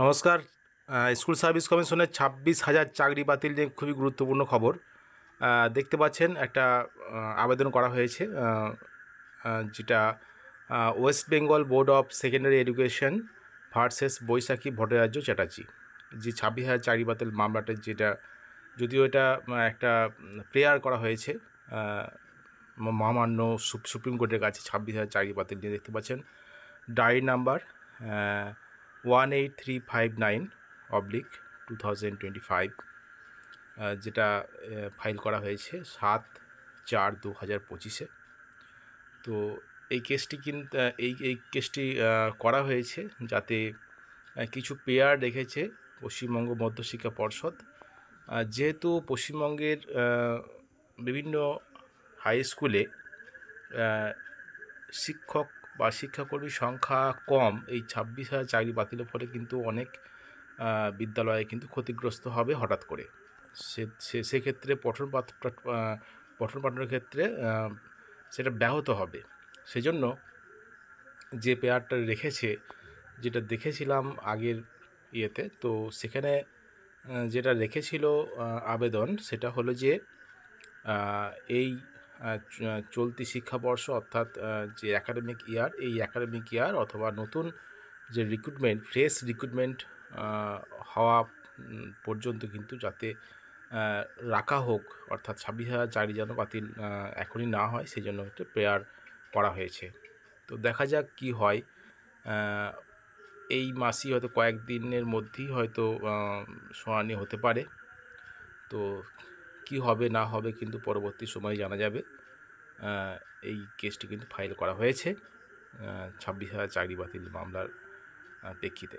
নমস্কার। School service কমিশনের 26,000 চাকরি বাতিল নিয়ে খুবই গুরুত্বপূর্ণ খবর। দেখতে পাচ্ছেন একটা আবেদন করা হয়েছে, যেটা west Bengal board of secondary education versus Baishakhi Bhattacharya Chatterjee, যে 26,000 চাকরি বাতিল মামলাটা, যেটা যদিও এটা একটা প্রেয়ার করা হয়েছে মহামান্য সুপ্রিম কোর্টের কাছে 26,000 চাকরি বাতিল নিয়ে। দেখতে পাচ্ছেন ডায়েরি নাম্বার 18359/2025, যেটা ফাইল করা হয়েছে 7/4/2025-এ। তো এই কেসটি কিন্তু এই কেসটি করা হয়েছে যাতে কিছু পেয়ার রেখেছে পশ্চিমবঙ্গ মধ্যশিক্ষা পর্ষদ। যেহেতু পশ্চিমবঙ্গের বিভিন্ন হাই স্কুলে শিক্ষক বা শিক্ষাকর্মীর সংখ্যা কম, এই 26,000 চাকরি বাতিলের ফলে কিন্তু অনেক বিদ্যালয়ে কিন্তু ক্ষতিগ্রস্ত হবে হঠাৎ করে। সেক্ষেত্রে পঠন পাঠনের ক্ষেত্রে সেটা ব্যাহত হবে। সেজন্য যে পেয়ারটা রেখেছে, যেটা দেখেছিলাম আগের ইয়েতে, তো সেখানে যেটা রেখেছিল আবেদন, সেটা হলো যে এই চলতি শিক্ষাবর্ষ অর্থাৎ যে অ্যাকাডেমিক ইয়ার, এই অ্যাকাডেমিক ইয়ার অথবা নতুন যে রিক্রুটমেন্ট, ফ্রেশ রিক্রুটমেন্ট হওয়া পর্যন্ত কিন্তু যাতে রাখা হোক, অর্থাৎ 26,000 চাকরি যেন বাতিল এখনই না হয়, সেই জন্য একটা প্রেয়ার করা হয়েছে। তো দেখা যাক কি হয়। এই মাসই হয়তো কয়েকদিনের মধ্যেই হয়তো শুনানি হতে পারে। তো কি হবে না হবে কিন্তু পরবর্তী সময়ে জানা যাবে। এই কেসটি কিন্তু ফাইল করা হয়েছে 26,000 চাকরি বাতিল মামলার প্রেক্ষিতে।